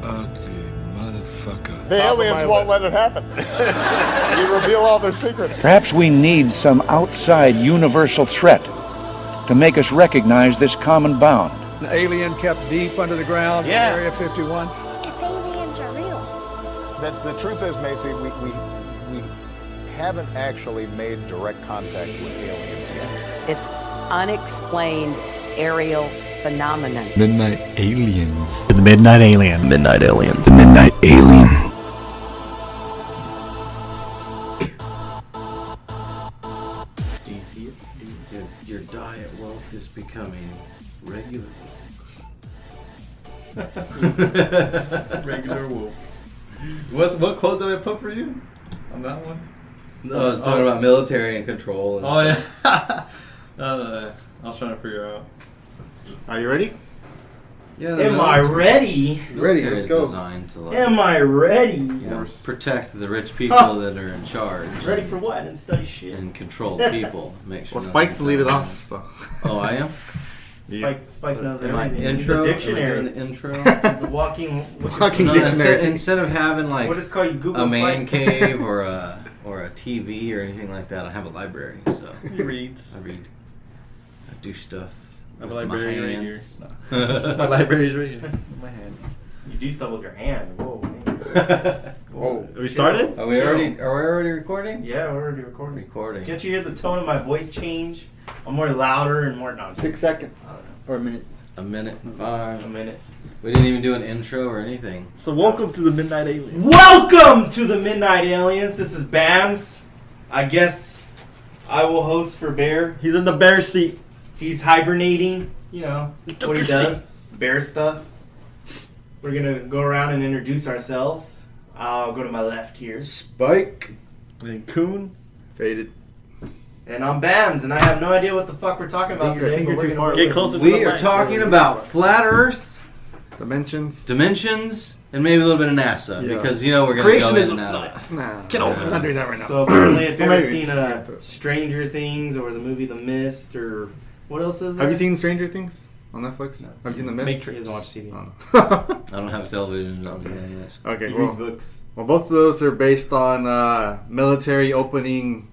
ugly motherfucker. The aliens won't let it happen. You reveal all their secrets. Perhaps we need some outside universal threat to make us recognize this common bound. An alien kept deep under the ground in Area 51. If aliens are real. The truth is, Macy, we haven't actually made direct contact with aliens yet. It's unexplained aerial phenomenon. Midnight aliens. The Midnight Alien. Midnight aliens. The midnight alien. Do you see it? Your diet woke is becoming regular. Regular woke. What quote did I put for you on that one? No, I was talking about military and control. And yeah. I was trying to figure out. Are you ready? Yeah, Am I ready? Ready, let's go. Designed to Am I ready? protect the rich people that are in charge. Ready for what? I didn't study shit. And control the people. Make sure. Well, Spike's lead it off, so. Oh, I am? Spike knows Am I everything. He's intro? a dictionary. Am I doing the intro? He's a walking dictionary. Instead of having like we'll just call you Google a man Spike. cave or a TV or anything like that, I have a library. So He reads. I read. I do stuff. I have a with my library right hands. here. No. My library's right here. My hand. You do stuff with your hand. Whoa, man. Whoa. We started? Are we already recording? Yeah, we're already recording. Recording. Can't you hear the tone of my voice change? I'm more louder and more. No, 6 seconds. Or a minute. A minute and 5. A minute. We didn't even do an intro or anything. So welcome to the Midnight Aliens. Welcome to the Midnight Aliens. This is Bams. I guess I will host for Bear. He's in the bear seat. He's hibernating. You know took what he your does. Bear stuff. We're gonna go around and introduce ourselves. I'll go to my left here. Spike. And Coon. Faded. And I'm Bams, and I have no idea what the fuck we're talking about today. I think but you're we're too gonna far. Get closer to We the are mic. talking about flat Earth, Dimensions. dimensions, and maybe a little bit of NASA Yeah. because you know we're gonna go in Creationism. and out of it. Nah. Get over I'm it. not doing that right now. So apparently, if you've Well, ever maybe. seen Stranger Things or the movie The Mist or what else is there? Have you seen Stranger Things on Netflix? No. Have you seen The Mist? Matrix. He doesn't watch TV. Oh. I don't have television. I don't do any of this. Okay, He well, reads books. well, both of those are based on military opening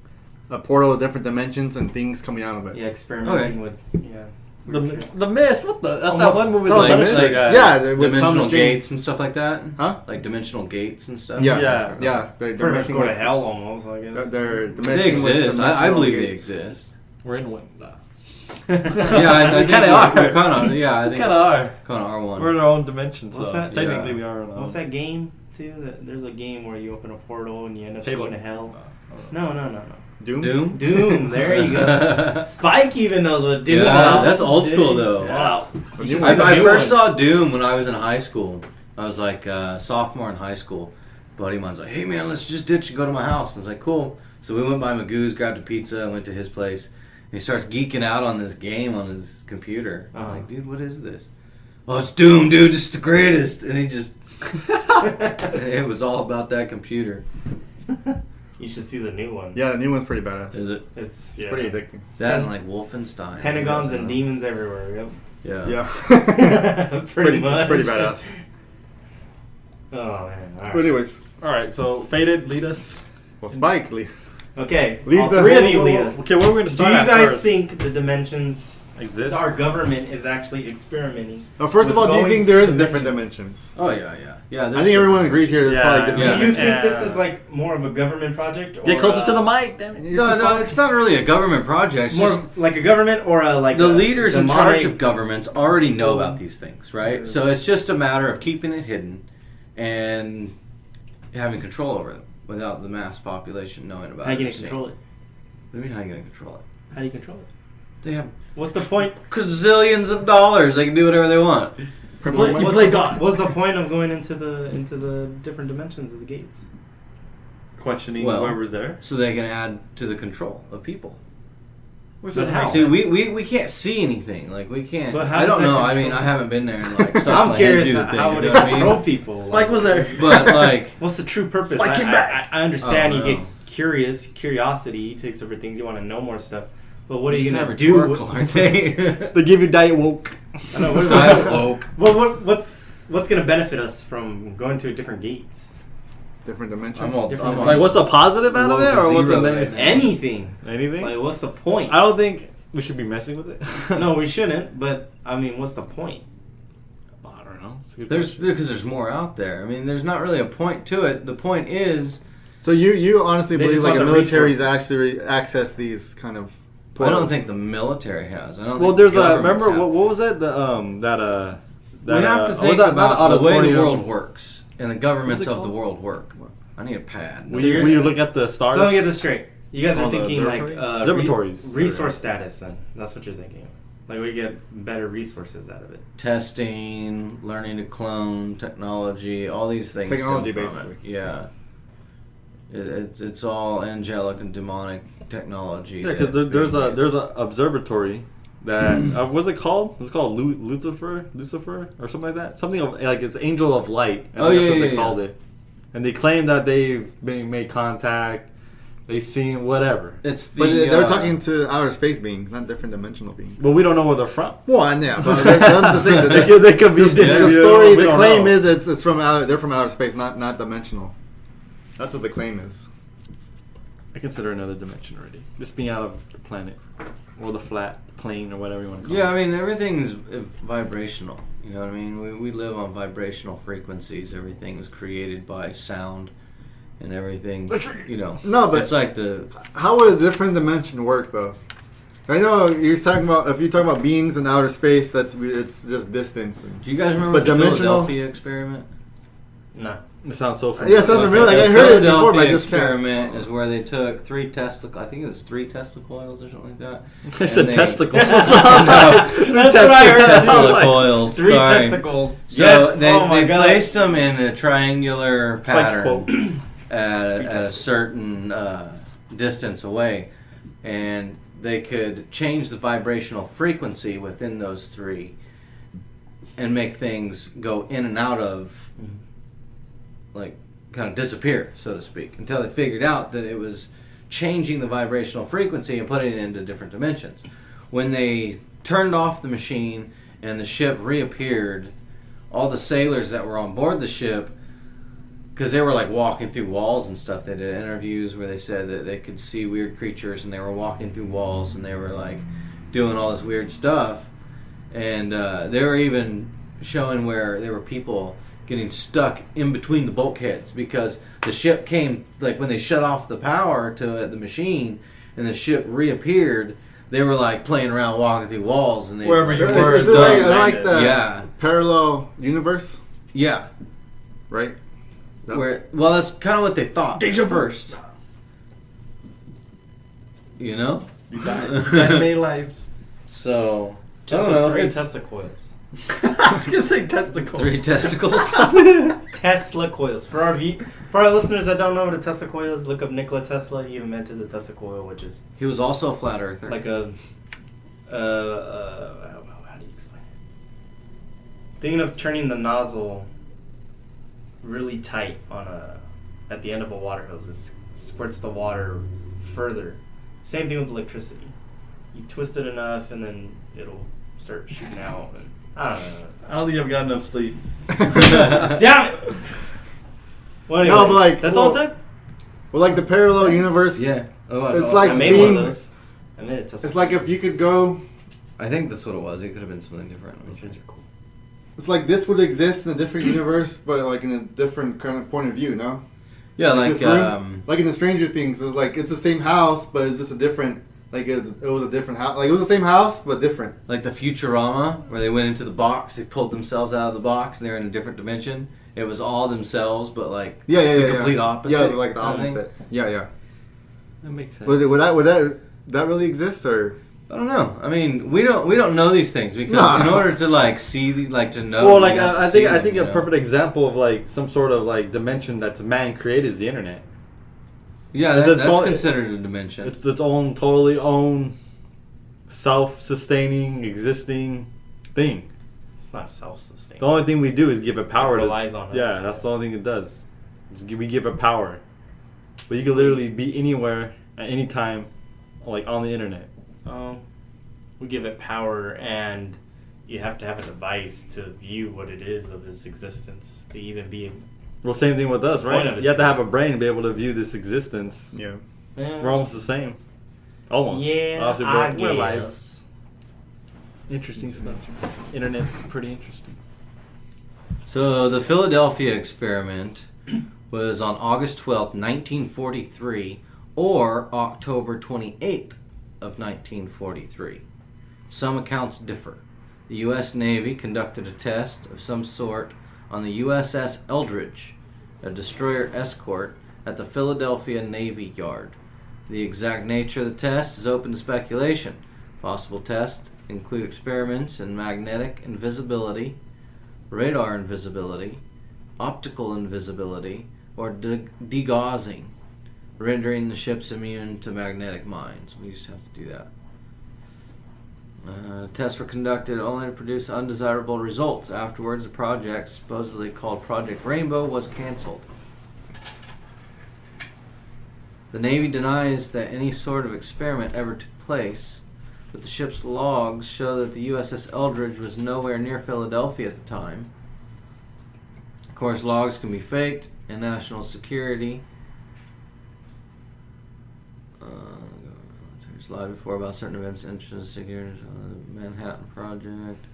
a portal of different dimensions and things coming out of it. Yeah, experimenting Okay. with The Mist. What the? That's Almost- that one movie. No, that The looks Mist? like, Yeah, with Dimensional Thomas Jane. gates and stuff like that. Huh? Like dimensional gates and stuff. Yeah. Yeah. Yeah. They're pretty much messing go to with. hell almost. I guess. They're They messing with exist. I dimensional believe they gates. exist. We're in one. Nah. Yeah, I think kinda we are. kind of. Yeah, I We think kind of are. kind of are one. We're in our own dimension, so What's that? technically Yeah. we are in our own. What's that game too? There's a game where you open a portal and you end up Halo. going to hell. No. Doom? Doom. Doom. There you go. Spike even knows what Doom Yeah, is. that's old school, though. Wow. The You new should one. see the I new first one. saw Doom when I was in high school. I was like sophomore in high school. Buddy of mine's like, "Hey man, let's just ditch and go to my house." I was like, "Cool." So we went by Magoo's, grabbed a pizza, and went to his place. And he starts geeking out on this game on his computer. I'm like, "Dude, what is this?" "Oh, it's Doom, dude. It's the greatest." And he just, it was all about that computer. You should see the new one. Yeah, the new one's pretty badass. Is it It's It's pretty addicting. that and like Wolfenstein? Pentagons and demons everywhere. Yeah. Yeah. Pretty much. It's pretty badass. Oh man. All right. But anyways, All right, so Faded, lead us. well, Spike, Lee. Okay. Lead all the- three of you lead us. Okay, what we're going to Do start you at guys first? think the dimensions? Exist? Our government is actually experimenting. Now, first of with all, do you going think to there is different dimensions? Oh yeah. I think everyone agrees here. There's probably different Do you dimensions. think this Yeah. is like more of a government project? Or Get closer to the mic, damn it. No, it's not really a government project. It's More just of like a government or a like the a leaders in demonic- charge of governments already know about these things, right? So it's just a matter of keeping it hidden and having control over it without the mass population knowing about How are you it. gonna control it? What do you mean, how are you going to control it? How do you control it? They have What's the point? gazillions of dollars. They can do whatever they want. What's the point of going into the different dimensions of the gates? Questioning Well, whoever's there. So they can add to the control of people. Which But doesn't how? make See, sense. we can't see anything. Like, we can't. But how I does don't that know. I control- mean, I haven't been there and, like, stuff I'm my curious head do the thing. how You would know it what I mean? control people. Spike was there. But, like, What's the true purpose? Spike came back. I understand Oh, you no. get curiosity takes over things. You want to know more stuff. But what are It's you kinda gonna do? rhetorical, aren't they? They give you Diet Woke. I know, what, Diet Woke. what what's gonna benefit us from going to different gates? Different dimensions. I'm all, Like, what's a positive out of it, or what's a zero negative? right now. Anything. Anything? Like, what's the point? I don't think we should be messing with it. No, we shouldn't. But I mean, what's the point? I don't know. It's a good There's question. because there's more out there. I mean, there's not really a point to it. The point is, So you honestly They believe just like want the the military's resources. actually access these kind of I don't portals? think the military has. I don't. Well, think there's a. governments Remember have. what was it? The We have to was think that not about the way the auditorium? world works and the governments What's it of the called? world work. I need a pad. Will you look at the stars? So let me get this straight. You guys Oh, are the thinking like observatory? Observatories. resource status. Then that's what you're thinking. Like we get better resources out of it. Testing, learning to clone, technology, all these things. Technology, stem from basically. it. Yeah. It's all angelic and demonic technology. Yeah, because that's there's being a used. there's a observatory that what's it called? It's called Lucifer, or something like that. Something like it's Angel of Light. I Oh, think yeah, that's what yeah, they called it. And they claim that they've made contact. They seen whatever. It's the, But they're talking to outer space beings, not different dimensional beings. But we don't know where they're from. Well, yeah, but I'm just saying that They could be. the story, we the don't claim know. is it's from outer. They're from outer space, not dimensional. That's what the claim is. I consider another dimension already. Just being out of the planet or the flat plane or whatever you want to call Yeah, it. I mean everything's vibrational. You know what I mean? We live on vibrational frequencies. Everything was created by sound, and everything. You know. No, but it's like the. how would a different dimension work though? I know you're talking about if you talk about beings in outer space, it's just distance. Do you guys remember But the dimensional- Philadelphia experiment? No. It sounds so. Yeah, it sounds familiar. Like, The I heard it before, but I Philadelphia just can't. experiment is where they took three Tesla. I think it was 3 Tesla coils or something like that. I said And they- testicles. That's what I heard. Tesla coils. 3 sorry. testicles. So Yes. they, Oh my they god. placed them in a triangular Spike's pattern quote. at a testicles. certain distance away, and they could change the vibrational frequency within those 3 and make things go in and out of, like, kind of disappear, so to speak, until they figured out that it was changing the vibrational frequency and putting it into different dimensions. When they turned off the machine and the ship reappeared, all the sailors that were on board the ship, because they were like walking through walls and stuff, they did interviews where they said that they could see weird creatures and they were walking through walls and they were like doing all this weird stuff, and they were even showing where there were people getting stuck in between the bulkheads because the ship came, like when they shut off the power to the machine and the ship reappeared, they were like playing around walking through walls and they Wherever you were. Is it like the Yeah. parallel universe, yeah. right? No? Where, well, that's kind of what they thought first. You know? You died. Many lives. So, Just I don't with know, 3 it's Tesla coils. I was gonna say testicles. 3 testicles. Tesla coils. For our listeners that don't know what a Tesla coil is, look up Nikola Tesla. He invented the Tesla coil, which is He was also a flat earther. like a how do you explain it? Thinking of turning the nozzle really tight at the end of a water hose. It squirts the water further. Same thing with electricity. You twist it enough, and then it'll start shooting out. And I don't know. I don't think I've got enough sleep. Damn it! Well, anyway, No, but like, that's all it well- took. Well, like the parallel universe. yeah. Oh, It's oh, like I made being- one of those. I made a Tesla. It's like if you could go. I think that's what it was. It could have been something different. Those things are cool. It's like this would exist in a different universe, but like in a different kind of point of view. No. Yeah, like this room, like in the Stranger Things, it's like it's the same house, but it's just a different. Like it was a different house. Like it was the same house, but different. like the Futurama, where they went into the box, they pulled themselves out of the box, and they're in a different dimension. It was all themselves, but like Yeah, the complete opposite. Yeah, like the kind of thing. opposite. Yeah. That makes sense. Would that really exist or? I don't know. I mean, we don't know these things because No. in order to like see, to know. Well, like you have to I see think them, you a know? perfect example of like some sort of like dimension that's man created is the internet. Yeah, It's that's all- considered a dimension. It's its own totally own self-sustaining existing thing. It's not self-sustaining. The only thing we do is give it power. It relies on us. Yeah, that's the only thing it does. We give it power. But you can literally be anywhere at any time, like on the internet. We give it power, and you have to have a device to view what it is of its existence to even be. Well, same thing with us, Point right? of its You have to have a existence. brain to be able to view this existence. Yeah. We're almost the same. Almost. Yeah, Obviously, I we're alive. guess. Interesting stuff. Internet's pretty interesting. So the Philadelphia experiment was on August 12th, 1943, or October 28th of 1943. Some accounts differ. The U.S. Navy conducted a test of some sort on the USS Eldridge, a destroyer escort, at the Philadelphia Navy Yard. The exact nature of the test is open to speculation. Possible tests include experiments in magnetic invisibility, radar invisibility, optical invisibility, or degaussing, rendering the ships immune to magnetic mines. We used to have to do that. Tests were conducted only to produce undesirable results. Afterwards, the project, supposedly called Project Rainbow, was canceled. The Navy denies that any sort of experiment ever took place, but the ship's logs show that the USS Eldridge was nowhere near Philadelphia at the time. Of course, logs can be faked, and national security lied before about certain events, interests, security, the Manhattan Project.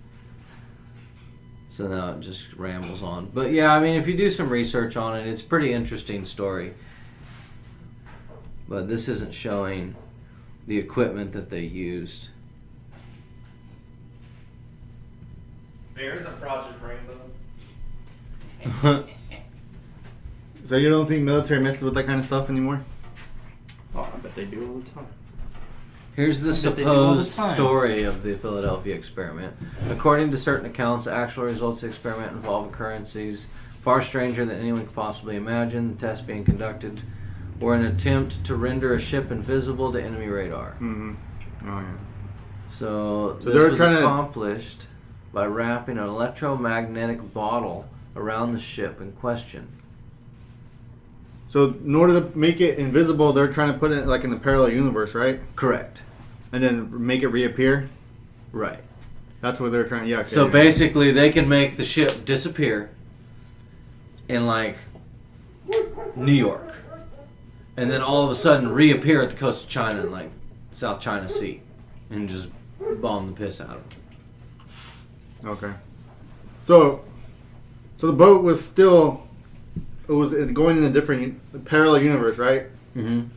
So now it just rambles on. But yeah, I mean, if you do some research on it, it's a pretty interesting story. But this isn't showing the equipment that they used. There's a Project Rainbow. So you don't think military messes with that kind of stuff anymore? Oh, I bet they do all the time. Here's the bet they do all the supposed time. story of the Philadelphia experiment. According to certain accounts, the actual results of the experiment involve occurrences far stranger than anyone could possibly imagine. The tests being conducted were an attempt to render a ship invisible to enemy radar. Mm-hmm. Oh, yeah. So they this were was trying to- accomplished by wrapping an electromagnetic bottle around the ship in question. So in order to make it invisible, they're trying to put it like in a parallel universe, right? Correct. And then make it reappear? Right. That's what they're trying. Yeah. Okay, So yeah. basically, they can make the ship disappear in like New York, and then all of a sudden reappear at the coast of China in like South China Sea, and just bomb the piss out of them. Okay. So the boat was still, it was going in a different parallel universe, right? Mm-hmm.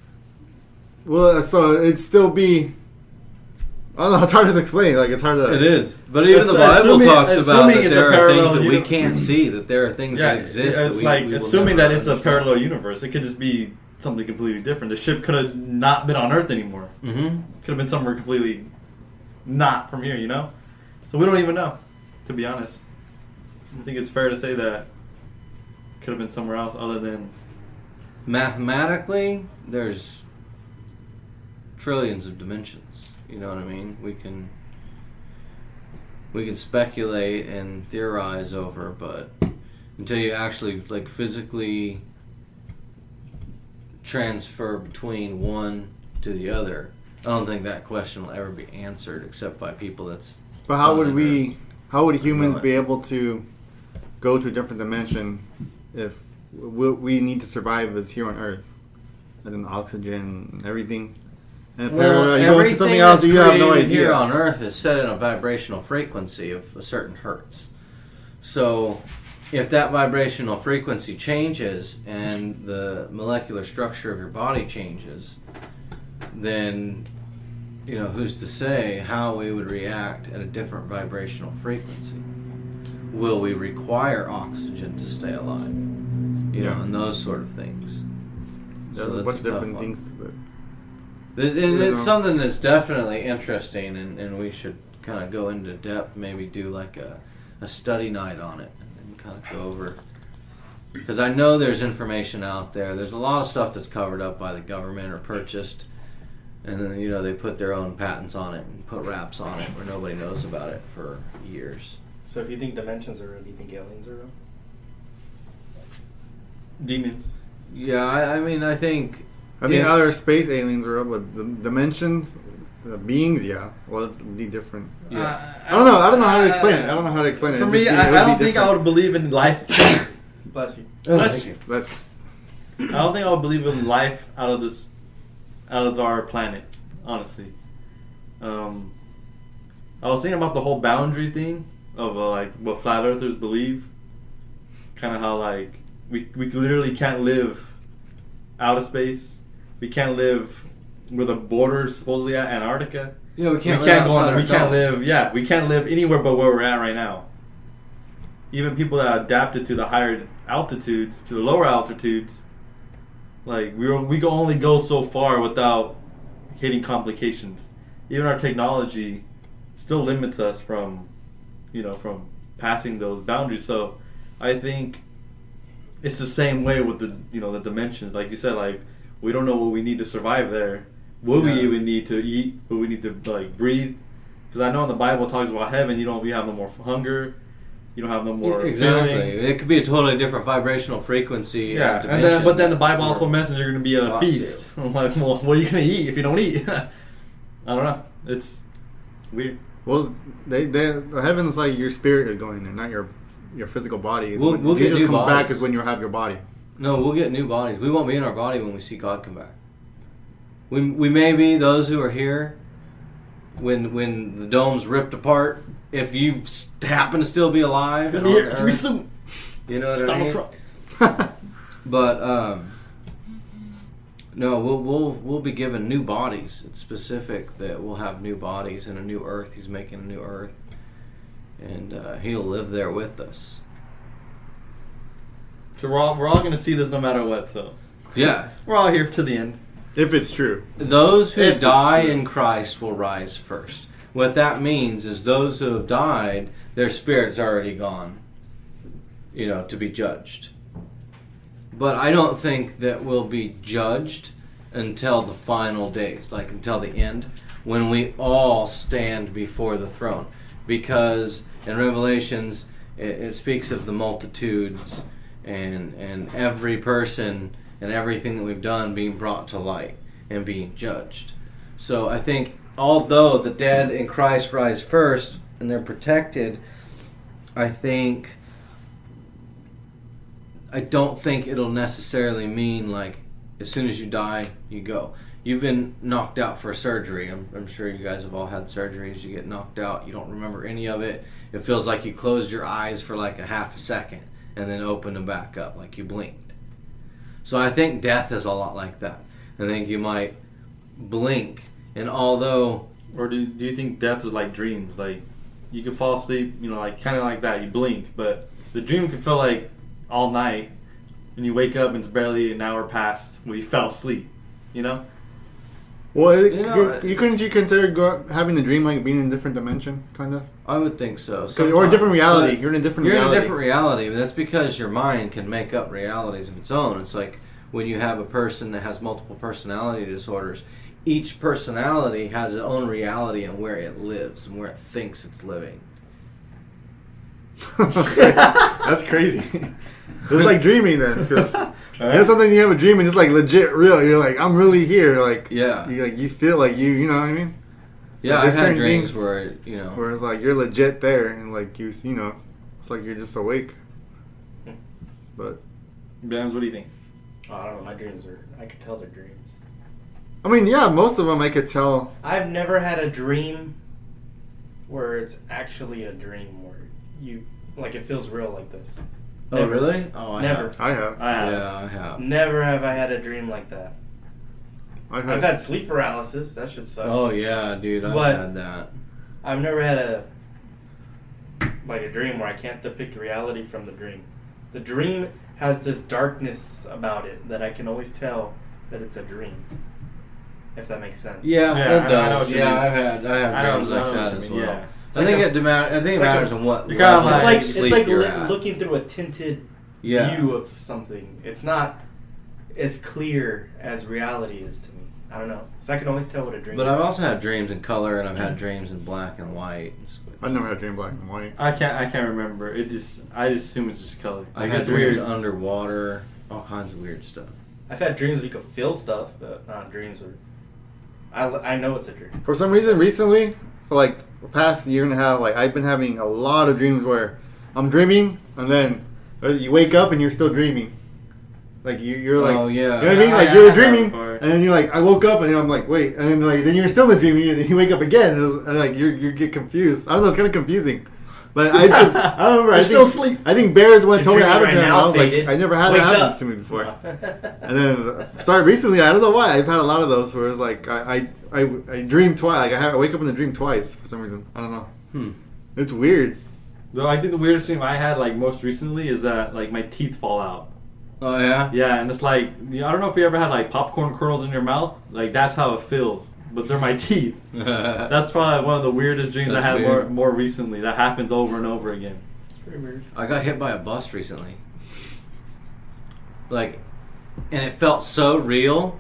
Well, so it'd still be. I don't know. It's hard to explain. Like it's hard to. It is, but even the Bible assuming- talks about assuming that it's there a are parallel things that we universe. can't see, that there are things that exist. It's that like we will assuming never that it's a understand. parallel universe. It could just be something completely different. The ship could have not been on Earth anymore. Mm-hmm. Could have been somewhere completely not from here. You know, so we don't even know. To be honest, I think it's fair to say that could have been somewhere else other than. Mathematically, there's trillions of dimensions. You know what I mean? We can speculate and theorize over, but until you actually like physically transfer between one to the other, I don't think that question will ever be answered except by people that's. But how on would it we? How would humans know it. be able to go to a different dimension if we need to survive as here on Earth, as in oxygen and everything? And if Well, you go into something else, you have no idea. Here on Earth is set in a vibrational frequency of a certain hertz. So, if that vibrational frequency changes and the molecular structure of your body changes, then who's to say how we would react at a different vibrational frequency? Will we require oxygen to stay alive? And those sort of things. There's a bunch of different things to it. And it's something that's definitely interesting, and we should kind of go into depth, maybe do like a study night on it, and kind of go over. Because I know there's information out there. There's a lot of stuff that's covered up by the government or purchased, and then they put their own patents on it and put wraps on it where nobody knows about it for years. So if you think dimensions are real, do you think aliens are real? Demons. Yeah, I mean, I think outer space aliens are real, but the dimensions, The beings, yeah. Well, it's the different. Yeah. I don't know. I don't know how to explain it. I don't know how to explain it. For It me, just- it I would be don't think I different. would believe in life. Bless you. Thank you. That's I don't think I would believe in life out of our planet. Honestly, I was thinking about the whole boundary thing of like what flat earthers believe. Kind of how like we literally can't live out of space. We can't live where the border's supposedly at Antarctica. Yeah, we can't. We can't go outside on. our We can't dome. live. Yeah, we can't live anywhere but where we're at right now. Even people that adapted to the higher altitudes, to the lower altitudes, like we can only go so far without hitting complications. Even our technology still limits us from, from passing those boundaries. So, I think it's the same way with the dimensions. Like you said, like we don't know what we need to survive there. Will we even need to eat? Will we need to like breathe? Because I know in the Bible it talks about heaven. You have no more hunger. You don't have no more Exactly. feeling. It could be a totally different vibrational frequency. Yeah, and dimension. but then the Bible also mentions you're going to be at a Lot feast. I'm like, well, what are you going to eat if you don't eat? I don't know. It's weird. well, the heaven's like your spirit is going there, not your physical body. It's We'll when get Jesus new comes back bodies. is when you have your body. No, we'll get new bodies. We won't be in our body when we see God come back. We may be those who are here when the dome's ripped apart. If you happen to still be alive, It's going and to be on here. the It's going to be earth, soon. you know what It's I Donald mean? Trump. But no, we'll be given new bodies. It's specific that we'll have new bodies and a new earth. He's making a new earth, and He'll live there with us. So we're all going to see this no matter what. So Yeah. we're all here to the end. If it's true. Those who If it's die true. in Christ will rise first. What that means is those who have died, their spirit's already gone, to be judged. But I don't think that we'll be judged until the final days, like until the end, when we all stand before the throne. Because in Revelations, it speaks of the multitudes and every person and everything that we've done being brought to light and being judged. So I think although the dead in Christ rise first and they're protected, I don't think it'll necessarily mean like as soon as you die, you go. You've been knocked out for surgery. I'm sure you guys have all had surgeries. You get knocked out. You don't remember any of it. It feels like you closed your eyes for like a half a second and then opened them back up like you blinked. So I think death is a lot like that. I think you might blink, and although... Or do you think death is like dreams? Like you can fall asleep, like kind of like that. You blink, but the dream can feel like all night, and you wake up and it's barely an hour past where you fell asleep. Well, You couldn't you consider having a dream like being in a different dimension, kind of? I would think so. Or a Sometimes. different reality. But You're in a different You're reality. in a different reality, but that's because your mind can make up realities of its own. It's like when you have a person that has multiple personality disorders, each personality has its own reality and where it lives and where it thinks it's living. That's crazy. It's like dreaming then. Because sometimes you have a dream and it's like legit real. You're like, I'm really here. Like, Yeah. you feel like you know what I mean? Yeah, Like, I've there's had certain dreams things where, Where it's like you're legit there and like it's like you're just awake. But Bams, what do you think? I don't know. My dreams I could tell they're dreams. I mean, yeah, most of them I could tell. I've never had a dream where it's actually a dream where it feels real like this. Oh, Never. really? Oh, I Never. have. I have. I have. Yeah, I have. Never have I had a dream like that. I've I've had sleep paralysis. That shit sucks. Oh, yeah, dude, I've But- had that. I've never had a dream where I can't depict reality from the dream. The dream has this darkness about it that I can always tell that it's a dream. If that makes sense. Yeah, Yeah, it I know does. what you Yeah, mean. I have I know dreams like what that you as mean, well. yeah. I think it like matters a- on what you're kinda level It's like- like of it's sleep like you're at. looking through a tinted Yeah. view of something. It's not as clear as reality is to me. I don't know. So I can always tell what a dream But is. I've also had dreams in color, and I've had dreams in black and white. I've never had a dream black and white. I can't remember. I just assume it's just color. I've Like, had it's dreams weird. underwater, all kinds of weird stuff. I've had dreams where you could feel stuff, but not dreams where I know it's a dream. For some reason, recently, for like the past year and a half, like I've been having a lot of dreams where I'm dreaming and then you wake up and you're still dreaming. Like you're like, Oh, yeah. you know what I mean? Like I you were had that dreaming, before. and then you're like, I woke up and I'm like, wait, and then like then you're still in the dream, and then you wake up again, and like you get confused. I don't know, it's kind of confusing. But I don't remember. I still think, asleep. I think Bears went told me You're to happen dreaming to him. right I now, was like, faded. I never had Wake that happen up. to me before. And then started recently. I don't know why. I've had a lot of those where it's like I dream twice. Like I wake up in the dream twice for some reason. I don't know. It's weird. Though I think the weirdest dream I had like most recently is that like my teeth fall out. Oh yeah. Yeah, and it's like I don't know if you ever had like popcorn kernels in your mouth. Like that's how it feels, but they're my teeth. That's probably one of the weirdest dreams That's I had weird. more recently. That happens over and over again. It's pretty weird. I got hit by a bus recently. Like, and it felt so real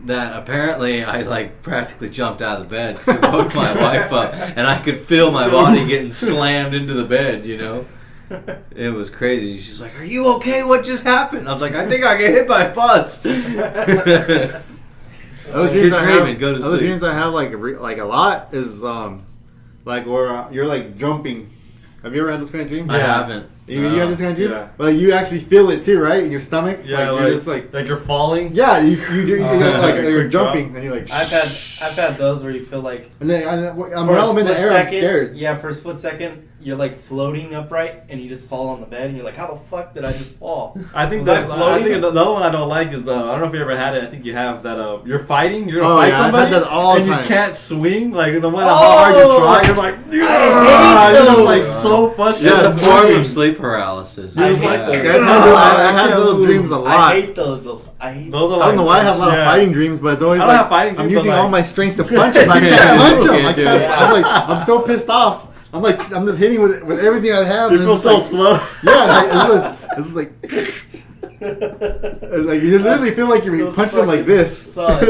that apparently I like practically jumped out of the bed because it woke my wife up, and I could feel my body getting slammed into the bed. You know, it was crazy. She's like, "Are you okay? What just happened?" I was like, "I think I got hit by a bus." Other You're dreams I dreaming, have, go to other sleep. dreams I have like a lot is like where you're like jumping. Have you ever had this kind of dream? I haven't. You had this kind of dreams? Yeah. But you actually feel it too, right? In your stomach? Yeah, like, you're just like you're falling. yeah, you're like Like a you're quick drop. jumping and you're like I've had those where you feel like and then I'm for a while I'm in the split air, second, I'm scared. Yeah, for a split second, you're like floating upright and you just fall on the bed and you're like, how the fuck did I just fall? I think Was that I I floating? think the other one I don't like is I don't know if you ever had it. I think you have that you're fighting, you're gonna Oh, fight yeah, I've somebody, had that all the and time. you can't swing. Like no matter how hard you try, you're like, hate you're just those. like so frustrated. Yeah, It's a form of sleep paralysis. I Just hate like those. that. I had can't those move. dreams a lot. I hate those. I hate Those are I like, don't know why I have a lot of yeah. fighting dreams, but it's always I don't like have fighting I'm dreams, using but all like- my strength to punch him. I can't Yeah, punch him. you I can't can't. do it. I'm like I'm so pissed off. I'm just hitting with everything I have. You and feel it's so like, slow. Yeah, it's just like like you literally feel like you're Those punching him like fucking this, suck.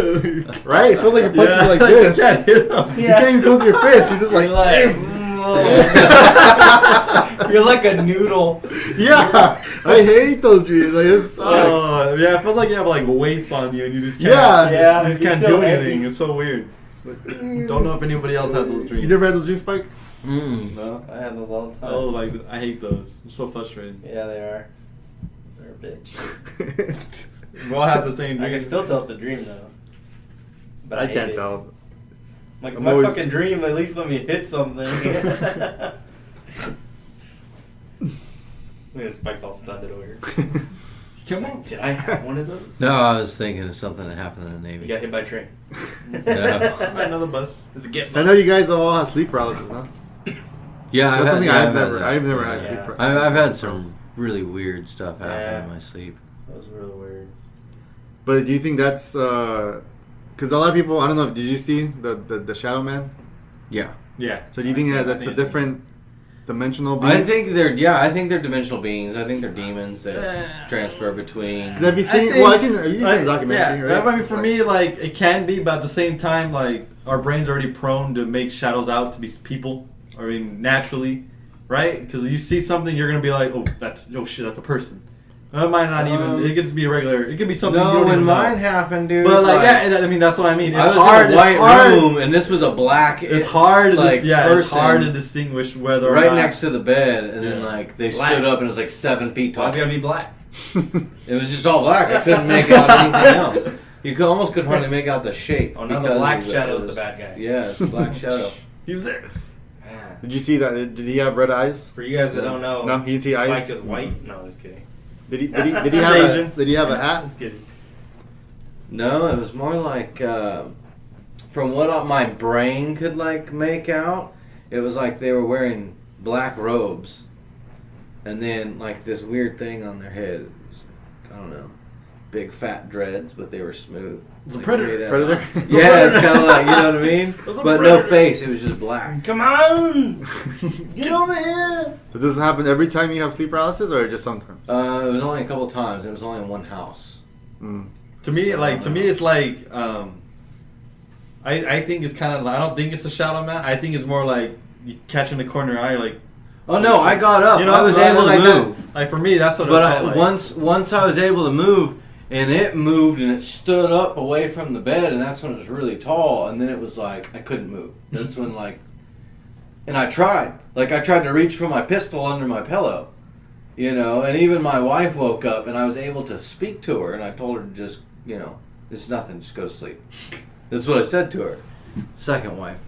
right? It feels like you're punching like this. You can't hit them. You can't even close your fist. You're just like, You're like, you're like a noodle. yeah. I hate those dreams. Like this sucks. Oh, yeah, it feels like you have like weights on you and you just can't. Yeah. Yeah, You just you can't feel do heavy. anything. It's so weird. Don't know if anybody else had those dreams. You never had those dreams, Spike? No. I have those all the time. Oh, like I hate those. It's so frustrating. Yeah, they are. They're a bitch. We all have the same I can dreams. still tell it's a dream though. But I hate can't it. tell. Like it's I'm my always- fucking dream. At least let me hit something. Spike's all stunned over here. Come on. Did I have one of those? No, I was thinking of something that happened in the You Navy. got hit by a train. Another bus. It's a get So I know you guys all have sleep paralysis now. Yeah, That's something I've never that. had sleep Yeah. paralysis. I've had some really weird stuff happen Yeah. in my sleep. That was really weird. But do you think that's because a lot of people? I don't know. Did you see the Shadow Man? Yeah. Yeah. So do you think I that's a think it's- different dimensional being? I think they're dimensional beings. I think they're demons that transfer between. 'Cause have you seen? think, Well, I've seen the like, documentary. Yeah, right? that, I mean, for me, like it can be, but at the same time, like our brain's already prone to make shadows out to be people. I mean, naturally, right? Because you see something, you're gonna be like, oh shit, that's a person. It might not even. It could just be a regular. It could be something. you No, don't when even know. mine happened, dude. But like, yeah, I mean, that's what I mean. It's I was hard. in a white it's hard. room, and this was a black. It's hard. like It's person hard to distinguish whether or right not, next to the bed, and then Yeah. like they Black. stood up, and it was like 7 feet tall. Why's it gotta be black? It was just all black. I couldn't make out anything else. You could almost could hardly make out the shape. Oh, now the because black of shadow's it the was- bad guy. Yeah, it's the black shadow. He was there. Did you see that? Did he have red eyes? For you guys that don't know, No, he didn't see Spike eyes? is white. No, I'm just kidding. Did he have Asian. Did he have a hat? Just kidding. No, it was more like from what my brain could like make out, it was like they were wearing black robes, and then like this weird thing on their head. It was, I don't know, big fat dreads, but they were smooth. It's a Like, predator. made out- Predator? Yeah, it's kind of like, you know what I mean. was a But no predator. face. It was just black. Come on, get over here. Does this happen every time you have sleep paralysis, or just sometimes? It was only a couple times. It was only in one house. Mm. To me, it's like I think it's kind of. I don't think it's a shadow man. I think it's more like you catching the corner of your eye, like. Oh no, I got up. You know, I was right, able to like move. that. Like for me, that's what. But it felt like. once I was able to move, And it moved and it stood up away from the bed, and that's when it was really tall. And then it was like I couldn't move. That's when and I tried. I tried to reach for my pistol under my pillow, And even my wife woke up, and I was able to speak to her, and I told her to just, it's nothing, just go to sleep. That's what I said to her. Second wife,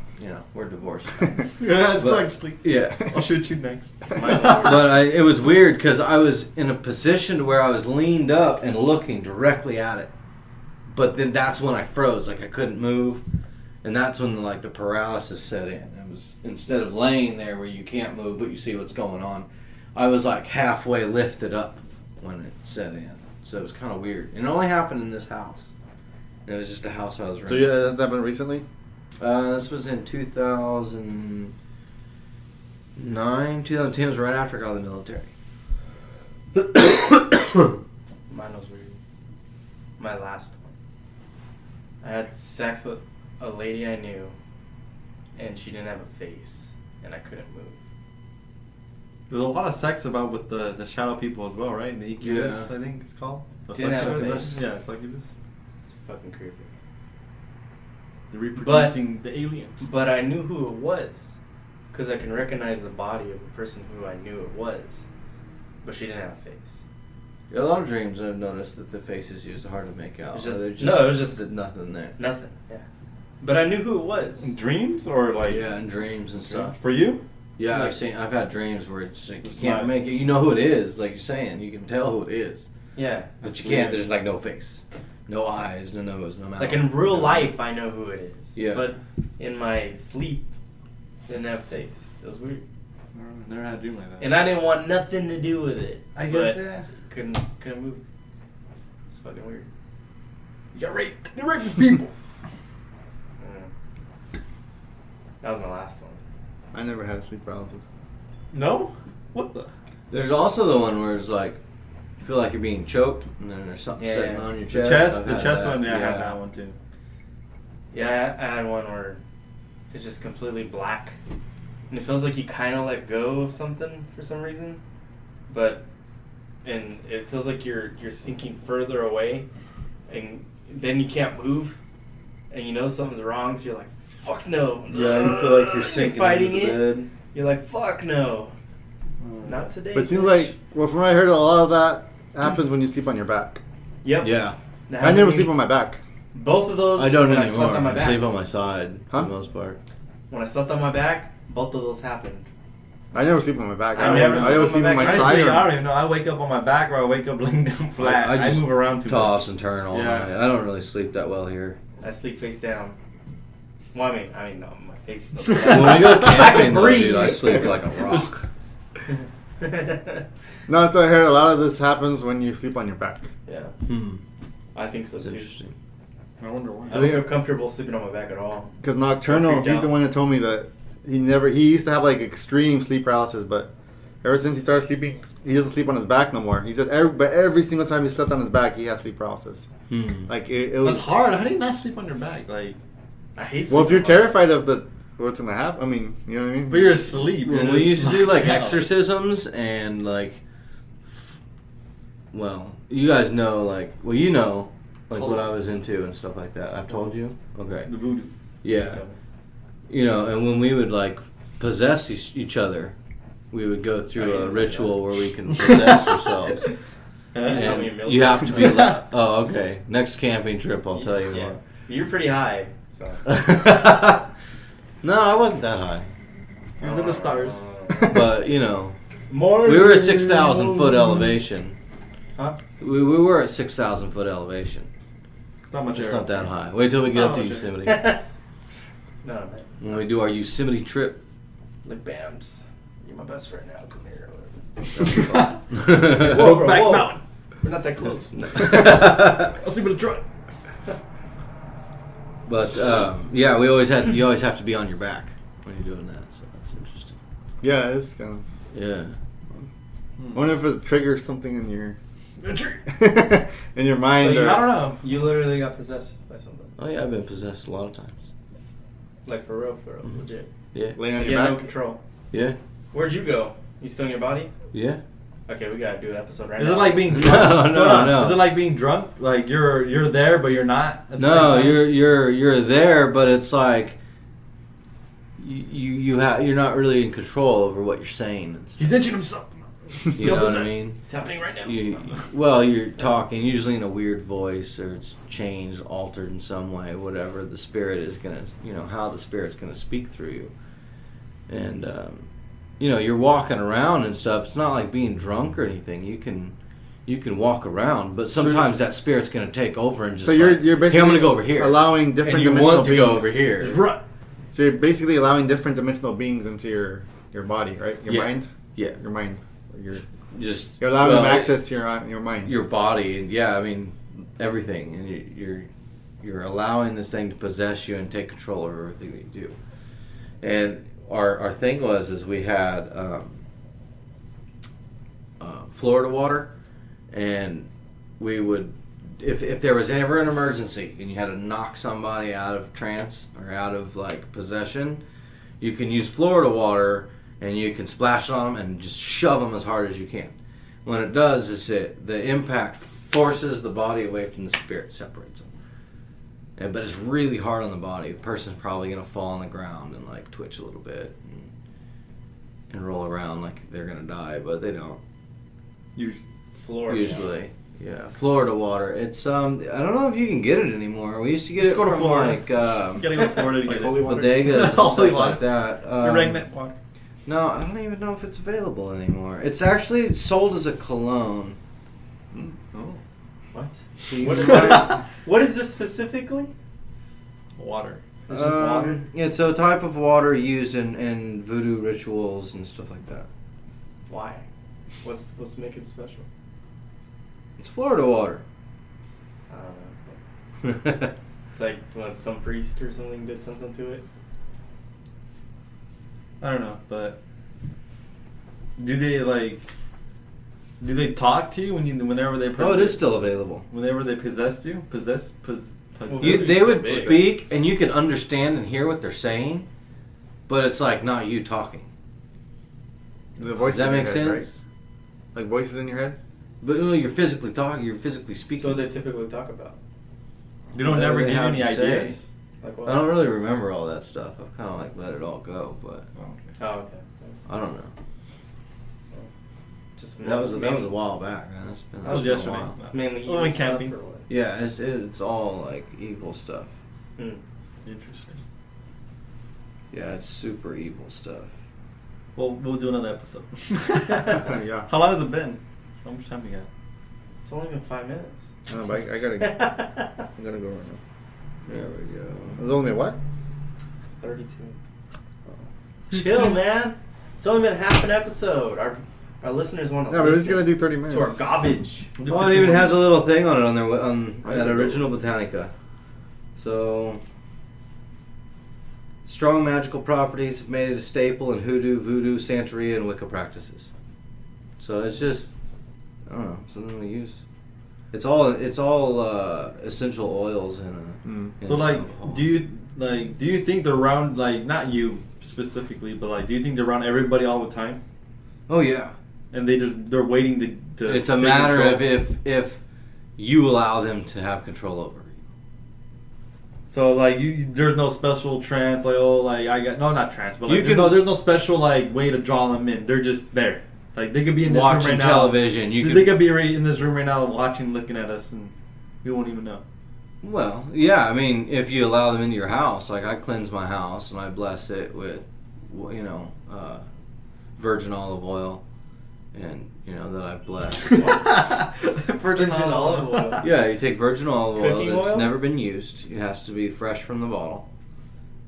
we're divorced. Yeah, it's like sleep. Yeah. I'll shoot you next. But it was weird because I was in a position where I was leaned up and looking directly at it. But then that's when I froze. I couldn't move. And that's when the paralysis set in. It was, instead of laying there where you can't move but you see what's going on, I was halfway lifted up when it set in. So it was kind of weird. It only happened in this house. It was just a house I was renting. So has that happened recently? This was in 2009, 2010. It was right after I got out of the military. Mine was weird. My last one. I had sex with a lady I knew, and she didn't have a face, and I couldn't move. There's a lot of sex about with the shadow people as well, right? The EQS, Yeah. I think it's called. The Didn't have a succubus? face. Yeah, succubus. It's fucking creepy. They're reproducing the aliens. But I knew who it was, because I can recognize the body of the person who I knew it was, but she didn't have a face. A lot of dreams I've noticed that the faces used are hard to make out. It's just- They're just no, it was just- nothing there. Nothing, yeah. But I knew who it was. In dreams or Yeah, in dreams and stuff. For you? Yeah, Like- I've had dreams where it's you It's can't not- make it. You know who it is, like you're saying. You can tell who it is, Yeah. but That's you can't. weird. There's no face, no eyes, no nose, no mouth. Like in real life, I know who it is. Yeah. But in my sleep, didn't have a face. It was weird. Never had a dream like that. And I didn't want nothing to do with it. I guess, but yeah. Couldn't move. It's fucking weird. You got raped. You raped these people. That was my last one. I never had a sleep paralysis. No? What the? There's also the one where it's like you feel like you're being choked, and then there's something Yeah, sitting yeah. on your The chest. chest, I've the had chest that. one. Yeah, I had that one too. Yeah, I had one where it's just completely black, and it feels like you kind of let go of something for some reason, and it feels like you're sinking further away, and then you can't move, and you know something's wrong, so you're like, fuck no. Yeah, you feel like you're sinking fighting into the it. bed. You're like, fuck no. Not today. But it seems bitch. like, well, from what I heard, a lot of that happens when you sleep on your back. Yep. Yeah, That I never happened to sleep me. on my back. Both of those. I don't when I anymore. slept on my I back. sleep on my side Huh? for the most part. When I slept on my back, both of those happened. I never sleep on my back. I never sleep always on my sleep on my back. side. Honestly, or- I don't even know. I wake up on my back or I wake up laying down flat. I just move around too Toss much. and turn all Yeah. night. I don't really sleep that well here. I sleep face down. Well, I mean, no, my face is up. When we go camping, though, breathe. dude, I sleep like a rock. No, that's what I heard. A lot of this happens when you sleep on your back. Yeah, Hmm. I think so That's too. interesting. I wonder why. I don't feel comfortable sleeping on my back at all. Because Nocturnal, Creeped he's out. the one that told me that he used to have like extreme sleep paralysis, but ever since he started sleeping, he doesn't sleep on his back no more. He said every single time he slept on his back, he had sleep paralysis. Hmm. Like it was. That's hard. How do you not sleep on your back? Like, I hate. Well, if sleeping you're on my terrified of what's gonna happen, I mean, you know what I mean? but you're asleep. When we used to do like exorcisms and like, well, you guys know like, well, you know, like what I was into and stuff like that. I've told you. Okay. The voodoo. Yeah. You know, and when we would like possess each other, we would go through I a didn't tell ritual where we can possess ourselves. That's And something your you have to be. military- Oh, okay. Next camping trip, I'll tell you Yeah. more. You're pretty high, so. No, I wasn't that high, It was in the stars. but you know, More. we were at 6,000 foot elevation. Huh? We were at 6,000 foot elevation. It's not much It's air. not that high. Wait till we get up to Oh, okay. Yosemite. No, man. When we do our Yosemite trip. Like Bams. You're my best friend now. Come here. Whoa, bro, Back whoa. mountain. We're not that close. I'll sleep in the truck. But yeah, you always have to be on your back when you're doing that. So that's interesting. Yeah, it's kind Yeah. of. I wonder if it triggers something in your Tree. in your mind. So you- or, I don't know. You literally got possessed by something. Oh yeah, I've been possessed a lot of times. Like for real, legit. Yeah. Laying on Like your you had no back. control. Yeah. Where'd you go? You still in your body? Yeah. Okay, we gotta do an episode right Is now. it like being drunk? No, What's no, going on? no. Is it like being drunk? Like you're there, but you're not. At the No, same time? you're there, but it's like you're not really in control over what you're saying. And stuff. He's itching himself. You know what I mean? It's happening right now. You're talking usually in a weird voice, or it's changed, altered in some way. Whatever the spirit is gonna, how the spirit's gonna speak through you, and you're walking around and stuff. It's not like being drunk or anything. You can walk around, but sometimes that spirit's gonna take over and just. So you're basically hey, I'm gonna go over here, allowing different and you dimensional want to beings. go over here. Just run. So you're basically allowing different dimensional beings into your body, right? Your Yeah. mind. Yeah, Your mind. You're you're allowing them access to your mind. your body, and everything, and you're allowing this thing to possess you and take control over everything that you do. And our thing is we had Florida water, and we would, if there was ever an emergency and you had to knock somebody out of trance or out of like possession, you can use Florida water and you can splash it on them and just shove them as hard as you can. When it does, the impact forces the body away from the spirit, separates them. But it's really hard on the body. The person's probably going to fall on the ground and like twitch a little bit and roll around like they're going to die, but they don't. Florida. Usually. Yeah, Florida water. It's I don't know if you can get it anymore. We used to get Just it go to from Florida. like You gotta go to Florida to Like get holy it. water? bodegas and Holy stuff water. like that. Pregnant water. No, I don't even know if it's available anymore. It's actually sold as a cologne. Oh. What? So you What is, can- what is this specifically? Water. It's just water. It's a type of water used in voodoo rituals and stuff like that. Why? What's supposed to make it special? It's Florida water. It's like when some priest or something did something to it. I don't know, but do they talk to you whenever they Oh, it is still available. whenever they possess you? They would speak, and you can understand and hear what they're saying, but it's like not you talking. The voices Does that in your make head, sense? right? Like voices in your head? But you're physically talking. You're physically speaking. So what they typically talk about. You don't Whatever never they give have any to say. ideas. Like what? I don't really remember all that stuff. I've kind of like let it all go, but Oh, okay. I don't know. Just That was a mainly, while back, man. That was been a yesterday. while. mainly Oh, evil and stuff camping. or what? Yeah, it's all like evil stuff. Hmm. Interesting. Yeah, it's super evil stuff. Well, we'll do another episode. Yeah. How long has it been? How much time do you got? It's only been 5 minutes. No, but I gotta go right now. There we go. It's only what? It's 32. Chill, man. It's only been half an episode. Our listeners want to Yeah, but we're just listen gonna do 30 minutes. to our garbage. Oh, it even has a little thing on it at Original Botanica. So, strong magical properties have made it a staple in hoodoo, voodoo, Santeria, and Wicca practices. So it's just, I don't know, something we use. It's all essential oils in a. So do you think they're around, like, not you specifically, but like, do you think they're around everybody all the time? Oh yeah. And they're waiting to It's a take matter control? of if you allow them to have control over you. So like there's no special trance, like not trance, but like You can- there's no special like way to draw them in. They're just there. Like they could be in this room Watching right now. television, They could be right in this room right now, watching, looking at us, and we won't even know. Well, yeah, I mean, if you allow them into your house, like I cleanse my house and I bless it with, virgin olive oil, and that I've blessed. Virgin olive oil. Yeah, you take virgin olive oil Cooking that's oil? never been used. It has to be fresh from the bottle,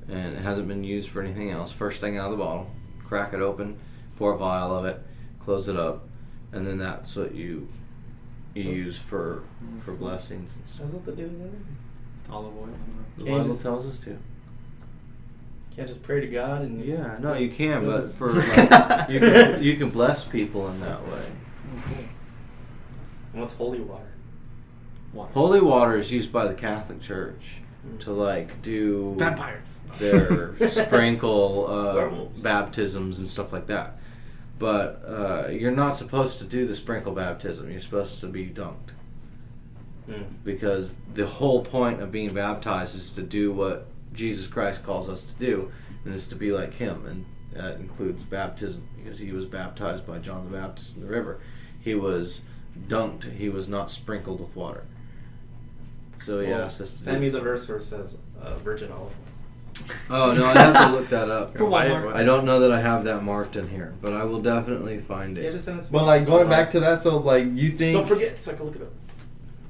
and it hasn't been used for anything else. First thing out of the bottle, crack it open, pour a vial of it, close it up, and then that's what you use for blessings and stuff. That's what they do with everything. Olive oil. The Can't Bible just- tells us to. Can't just pray to God and Yeah, no, you can, You'll but just- for like, you can bless people in that way. And what's holy water? Holy water is used by the Catholic Church to like do Vampires. their sprinkle Werewolves. baptisms and stuff like that. But you're not supposed to do the sprinkle baptism. You're supposed to be dunked. Because the whole point of being baptized is to do what Jesus Christ calls us to do, and is to be like him. And that includes baptism, because he was baptized by John the Baptist in the river. He was dunked. He was not sprinkled with water. So yes, send me the verse where it says virgin olive oil. Oh no, I have to look that up. For Walmart. I don't know that I have that marked in here, but I will definitely find it. Yeah, just send it to me. But like going back to that, so like you Just think don't forget, so I can look it up.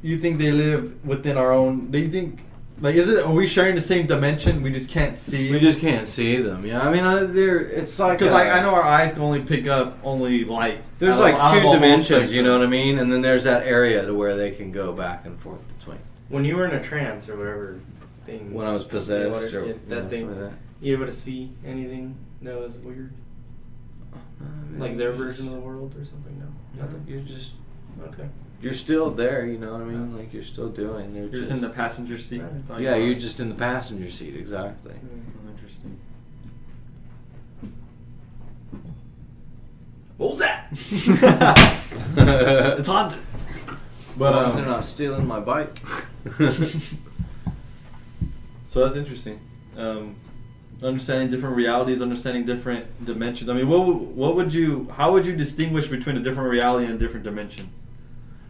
you think they live within our own? Do you think like are we sharing the same dimension? We just can't see. We just can't see them. Yeah, I mean, it's like because like I know our eyes can only pick up only light. There's like two dimensions, you know what I mean? And then there's that area to where they can go back and forth between. When you were in a trance or whatever thing. When I was possessed or that thing. Like that. You able to see anything that was weird? Like their version of the world or something? No, nothing. You're just okay. You're still there, you know what I mean? Like you're still doing. You're just in the passenger seat. Yeah, you're just in the passenger seat, exactly. Interesting. What was that? It's haunted. But they're not stealing my bike. So that's interesting. Understanding different realities, understanding different dimensions. I mean, how would you distinguish between a different reality and a different dimension?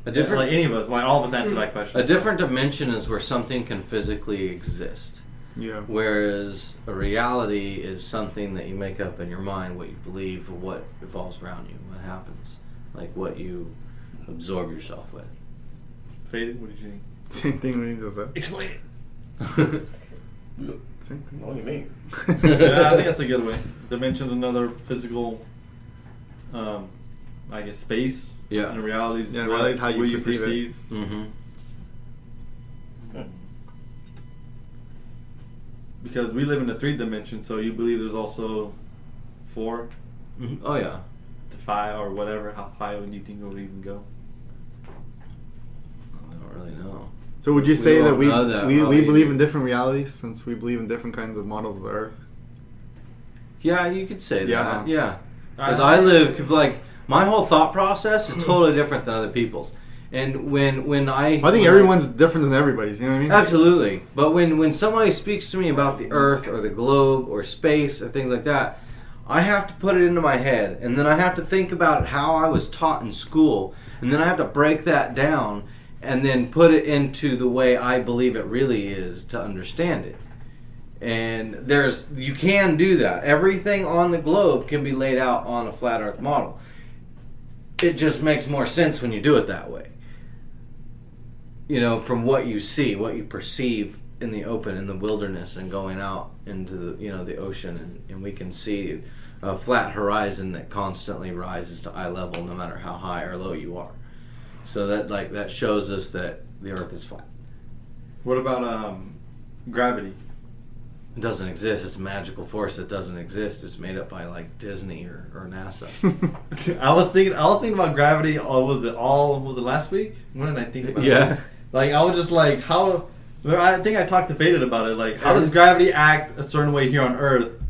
A different, like any of us, like all of us answer that question. A different dimension is where something can physically exist. Yeah. Whereas a reality is something that you make up in your mind, what you believe, what evolves around you, what happens, like what you absorb yourself with. Faded, what did you think? Same thing we just said. Explain it. Same thing. What do you mean? Yeah, I think that's a good way. Dimension's another physical, I guess, space. Yeah. And reality's reality's how you perceive it. Mm-hmm. Because we live in a 3 dimension, so you believe there's also 4? Mm-hmm. Oh yeah. To 5 or whatever. How high would you think it would even go? I don't really know. So would you say that we probably believe in different realities since we believe in different kinds of models of Earth? Yeah, you could say that. Yeah. Because I I live like my whole thought process is totally different than other people's. And when I think everyone's different than everybody's, you know what I mean? Absolutely. But when somebody speaks to me about the Earth or the globe or space or things like that, I have to put it into my head, and then I have to think about how I was taught in school, and then I have to break that down and then put it into the way I believe it really is to understand it. And you can do that. Everything on the globe can be laid out on a flat Earth model. It just makes more sense when you do it that way. You know, from what you see, what you perceive in the open, in the wilderness, and going out into the ocean, and we can see a flat horizon that constantly rises to eye level, no matter how high or low you are. So that shows us that the Earth is flat. What about gravity? It doesn't exist. It's a magical force that doesn't exist. It's made up by like Disney or NASA. I was thinking about gravity. Was it last week? When did I think about it? Yeah. Like I was just like, how? I think I talked to Faded about it. Like, how does gravity act a certain way here on Earth?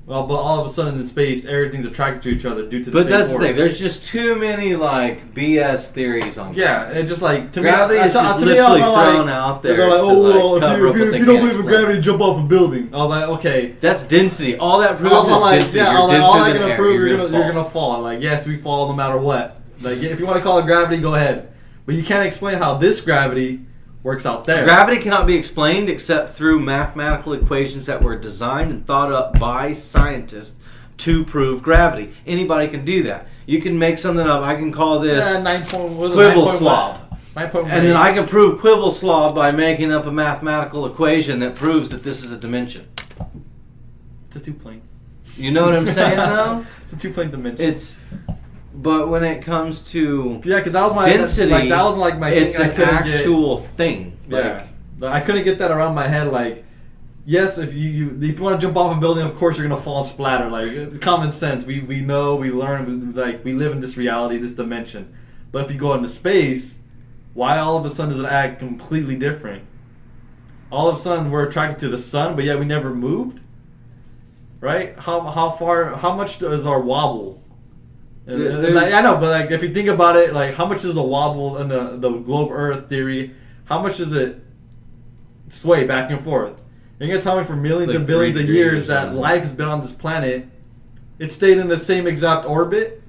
Well, but all of a sudden in space, everything's attracted to each other due to the same force. But that's the thing. There's just too many like BS theories on Yeah, it's just like to gravity me, is just literally thrown out there. They're like, oh well, if you don't believe in explain. gravity, jump off a building. I was like, okay, that's density. All that proves is density. Yeah, you're denser all I than can air. prove You're gonna fall. I'm like, yes, we fall no matter what. Like, if you want to call it gravity, go ahead. But you can't explain how this gravity works out there. Gravity cannot be explained except through mathematical equations that were designed and thought up by scientists to prove gravity. Anybody can do that. You can make something up. I can call this quibble slob. And then I can prove quibble slob by making up a mathematical equation that proves that this is a dimension. It's a 2-plane. You know what I'm saying, though? It's a 2-plane dimension. But when it comes to because that was my density, that was like my it's thing. an actual thing. Yeah, I couldn't get that around my head. Like, yes, if you want to jump off a building, of course you're gonna fall and splatter. Like, it's common sense. We know, we learn. Like, we live in this reality, this dimension. But if you go into space, why all of a sudden does it act completely different? All of a sudden we're attracted to the sun, but yet we never moved. Right? How much does our wobble Like, I know, but like if you think about it, like how much is the wobble in the globe Earth theory? How much does it sway back and forth? You're gonna tell me for millions Like and billions 3 of degrees years or that something. life has been on this planet? It stayed in the same exact orbit.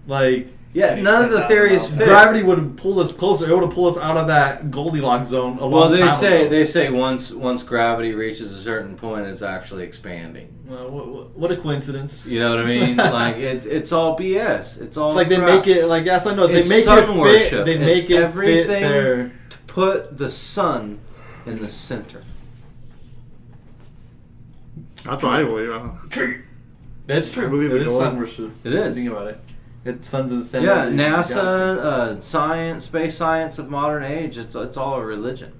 Like Yeah, none of the theories fit. gravity would have pulled us closer. It would have pulled us out of that Goldilocks zone. A Well, long time ago. they say once gravity reaches a certain point, it's actually expanding. What a coincidence! You know what I mean? Like it's all BS. It's all It's like they crap. make it like yes, I know they It's make sun it fit. worship. They It's make it fit everything their. to put the sun in the center. That's what I believe. That's true. I believe it the is goal. sun worship. It is. Think about it. It's sun's in the center. Yeah, of the galaxy. NASA, science, space science of modern age. It's all a religion.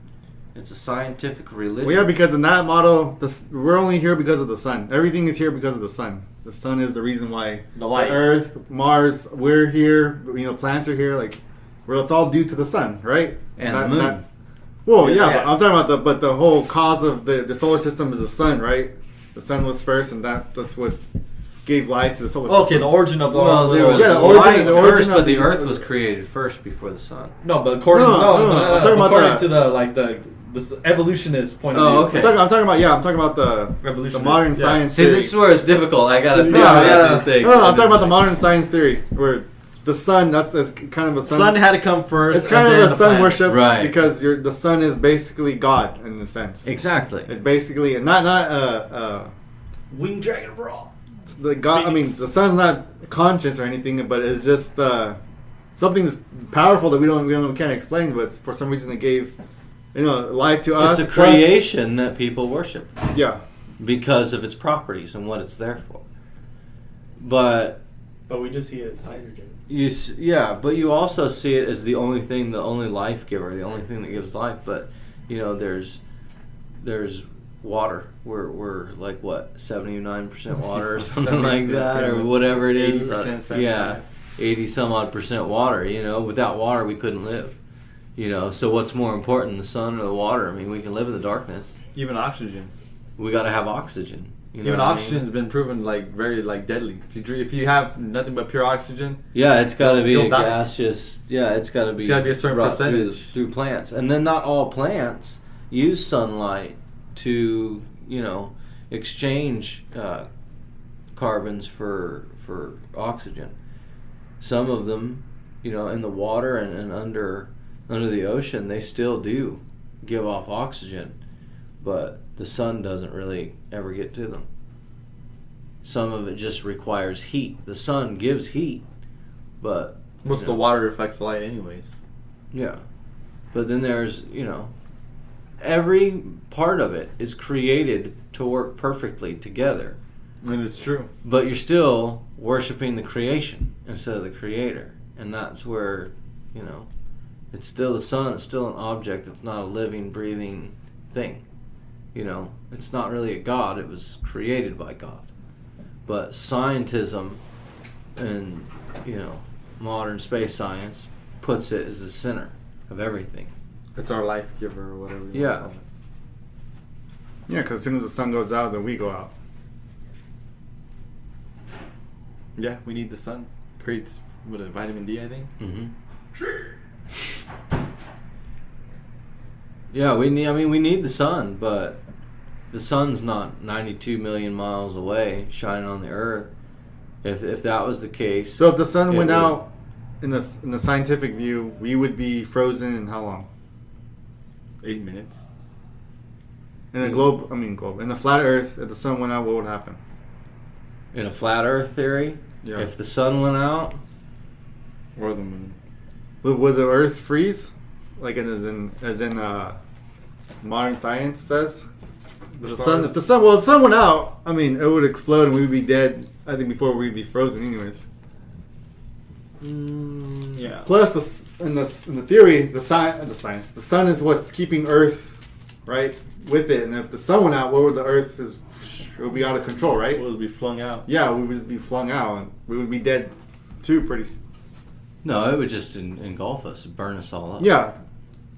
It's a scientific religion. Well, yeah, because in that model, we're only here because of the sun. Everything is here because of the sun. The sun is the reason why The light. Earth, Mars, we're here. Plants are here. Like, well, it's all due to the sun, right? And the moon. Well, Yeah, yeah, yeah. but I'm talking about the whole cause of the solar system is the sun, right? The sun was first, and that's what gave life to the solar system. Okay, the origin of the Well, there was Yeah, the light origin first, of but the the- Earth was created first before the sun. no, but according No, I'm talking about according the- to the evolutionist point of Oh, view. okay. I'm talking about the Revolutionist. modern Yeah. science See, theory. this is where it's difficult. I gotta think No, about yeah. these things. No, I'm talking about the modern science theory where the sun, that's kind of a Sun had to come first. It's kind and of then a the sun planets. worship, Right. Because the sun is basically God in a sense. Exactly. It's basically not Winged dragon of Ra. the God. I mean, Phoenix. the sun's not conscious or anything, but it's just something that's powerful that we can't explain. But for some reason, it gave life to us. It's a plus- creation that people worship Yeah, because of its properties and what it's there for. But But we just see it as hydrogen. but you also see it as the only thing, the only life giver, the only thing that gives life. But there's water. We're like what 79% water or something like that, or whatever it is. 80%, Yeah, 80 some odd percent water. Without water we couldn't live. So what's more important, the sun or the water? I mean, we can live in the darkness. Even oxygen. We got to have oxygen. You know Even what I mean? oxygen's been proven very deadly. If you have nothing but pure oxygen, Yeah, it's got to be You'll a die. gaseous. Yeah, it's got to be. It's gotta be a certain brought percentage. through plants, and then not all plants use sunlight to exchange carbons for oxygen. Some of them, in the water and under the ocean, they still do give off oxygen, but the sun doesn't really ever get to them. Some of it just requires heat. The sun gives heat, but most of the water reflects the light anyways. yeah. But then there's, every part of it is created to work perfectly together. And it's true. But you're still worshiping the creation instead of the creator. And that's where, it's still the sun, it's still an object, it's not a living, breathing thing. It's not really a god, it was created by God. But scientism and, modern space science puts it as the center of everything. It's our life giver or whatever. you Yeah. wanna call it. yeah. Because as soon as the sun goes out, then we go out. Yeah, we need the sun. Creates vitamin D, I think. Mm-hmm. Yeah, we need the sun, but the sun's not 92 million miles away, shining on the Earth. If that was the case, So if the sun it went would- out in the scientific view, we would be frozen in how long? 8 minutes. In a globe, in the flat Earth, if the sun went out, what would happen? in a flat Earth theory, Yeah. if the sun went out, Or the moon. Would the Earth freeze? Like as in modern science says? The If stars. the sun went out, it would explode and we would be dead, I think, before we'd be frozen anyways. Yeah. Plus, in the theory, the science, the sun is what's keeping Earth, right, with it. And if the sun went out, what would the Earth is? It would be out of control, right? Will be flung out. Yeah, we would be flung out, and we would be dead too. no, it would just engulf us, burn us all up. Yeah,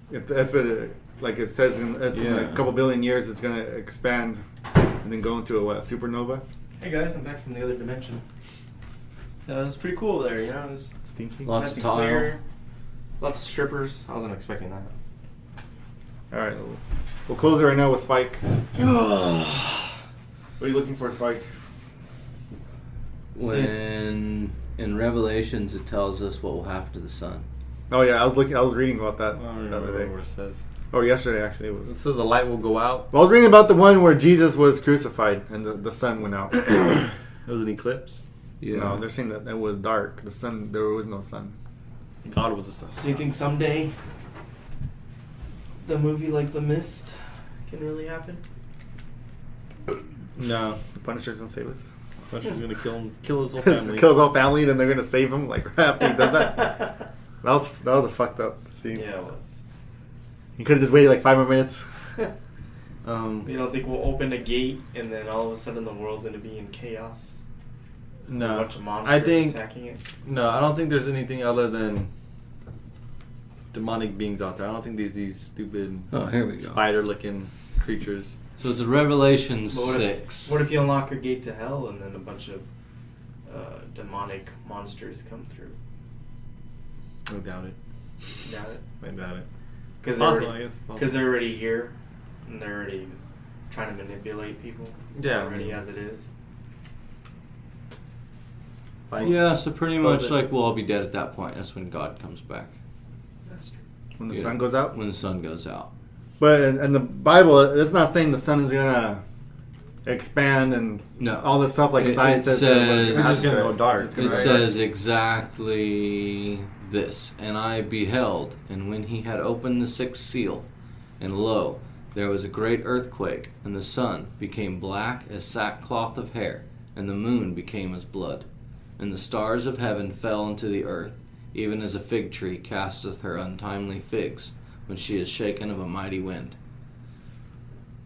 if it, like it says in a Yeah. couple billion years, it's gonna expand and then go into a supernova. Hey guys, I'm back from the other dimension. It was pretty cool there. You know, it was Stinky. Lots nice of and tile. clear. Lots of strippers. I wasn't expecting that. All right, we'll close it right now with Spike. What are you looking for, Spike? When in Revelations it tells us what will happen to the sun. Oh yeah, I was reading about that I don't the remember other day. where it says. Or yesterday actually. It was. It says the light will go out. Well, I was reading about the one where Jesus was crucified and the sun went out. It was an eclipse. Yeah. No, they're saying that it was dark. There was no sun. God was the sun. So you think someday the movie like The Mist can really happen? No. The Punisher's gonna save us. Punisher's gonna kill his whole family. Kill his whole family, then they're gonna save him. Like right after he does that. That was a fucked up scene. Yeah, it was. He could have just waited like 5 more minutes. You don't think we'll open a gate and then all of a sudden the world's gonna be in chaos? A No. bunch of monsters I think attacking it. no. I don't think there's anything other than demonic beings out there. I don't think these stupid Oh, here we go. spider-looking creatures. So it's Revelation But what 6. What if you unlock a gate to hell and then a bunch of demonic monsters come through? I doubt it. Doubt it. I doubt it. Because Possible, I guess. they're already here and they're already trying to manipulate people. Yeah, Already I mean- as it is. Yeah, so pretty Close much it. like we'll all be dead at that point. That's when God comes back. That's true. When the Yeah. sun goes out. When the sun goes out. But in the Bible, it's not saying the sun is gonna expand and No. all this stuff like It- science it says. says- It's just gonna go dark. It's just gonna It go dark. says exactly this. And I beheld, and when he had opened the sixth seal, and lo, there was a great earthquake, and the sun became black as sackcloth of hair, and the moon became as blood. And the stars of heaven fell into the earth, even as a fig tree casteth her untimely figs, when she is shaken of a mighty wind.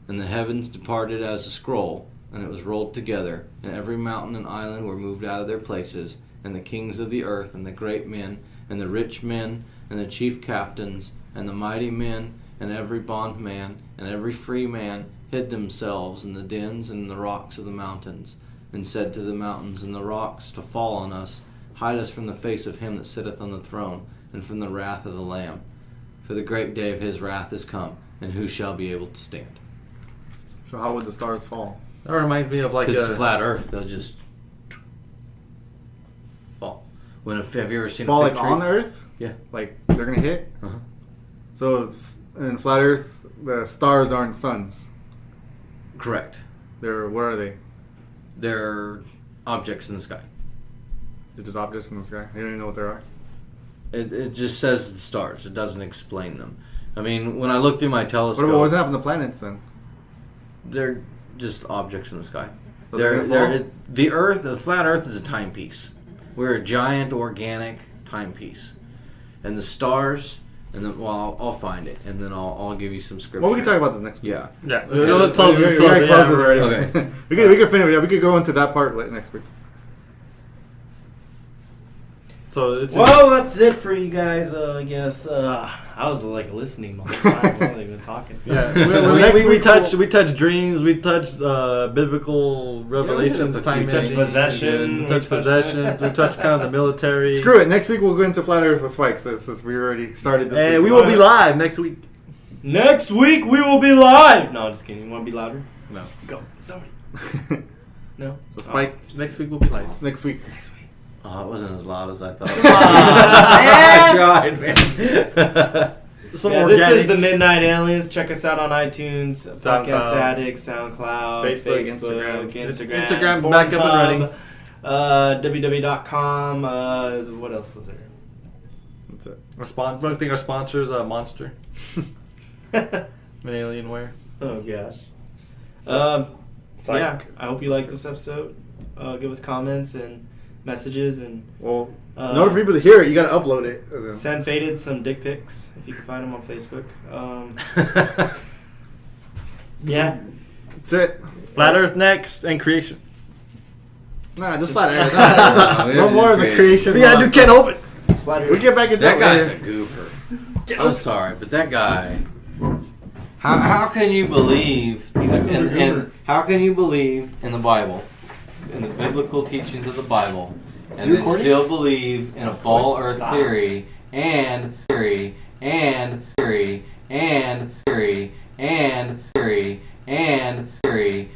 And the heavens departed as a scroll, and it was rolled together, and every mountain and island were moved out of their places, and the kings of the earth, and the great men, and the rich men, and the chief captains, and the mighty men, and every bondman, and every free man, hid themselves in the dens and in the rocks of the mountains, and said to the mountains and the rocks to fall on us, hide us from the face of him that sitteth on the throne, and from the wrath of the Lamb. For the great day of his wrath is come, and who shall be able to stand? So how would the stars fall? That reminds me of like Because a it's flat Earth, they'll just fall. Have you ever seen Fall a like fig tree? on the Earth? Yeah. Like they're gonna hit? Uh-huh. So in flat Earth, the stars aren't suns. Correct. What are they? They're objects in the sky. They're just objects in the sky. They don't even know what they are. It just says the stars. It doesn't explain them. I mean, when I look through my telescope, What's happened to planets then? they're just objects in the sky. So they're gonna fall? The Earth, the flat Earth, is a timepiece. We're a giant organic timepiece, and the stars. And then, well, I'll find it, and then I'll give you some scripture. Well, we can talk about this next week. Yeah. yeah. So let's close this. We gotta close this already. Okay. we could finish. Yeah, we could go into that part next week. So it's Well, that's it for you guys. I guess I was like listening the whole time. I wasn't even talking. yeah. Next we week touched dreams. We touched biblical revelation. we time touched management, possession. We touched possession. We touched kind of the military. Screw it. Next week we'll go into flat Earth with Spike since we already started this. And week. we will be live next week. Next week we will be live. No, I'm just kidding. You want to be louder? No. Go, somebody. No. So Spike Next week we'll be live. next week. Next week. Oh, it wasn't as loud as I thought. I tried, man. Some Yeah, this organic. is the Midnight Aliens. Check us out on iTunes, Podcast SoundCloud. Addict, SoundCloud, Facebook, Instagram, Instagram back up and running. www.com. What else was there? That's it. I think our sponsor is Monster. Alienware. Oh gosh. It's like- Yeah, I hope you liked this episode. Give us comments and messages and Well, in order for people to hear it, you gotta upload it. send Faded some dick pics if you can find them on Facebook. Yeah. That's it. Flat Earth next and creation. Nah, just Just- flat Earth. No, we No gotta more do of the creation. creation. Yeah, I just can't open. We get back into That it guy's a later. goober. I'm sorry, but that guy. How can you believe? He's a goober. How can you believe in the Bible, in the biblical teachings of the Bible, and then still believe in a ball Earth theory and theory and theory and theory and theory and theory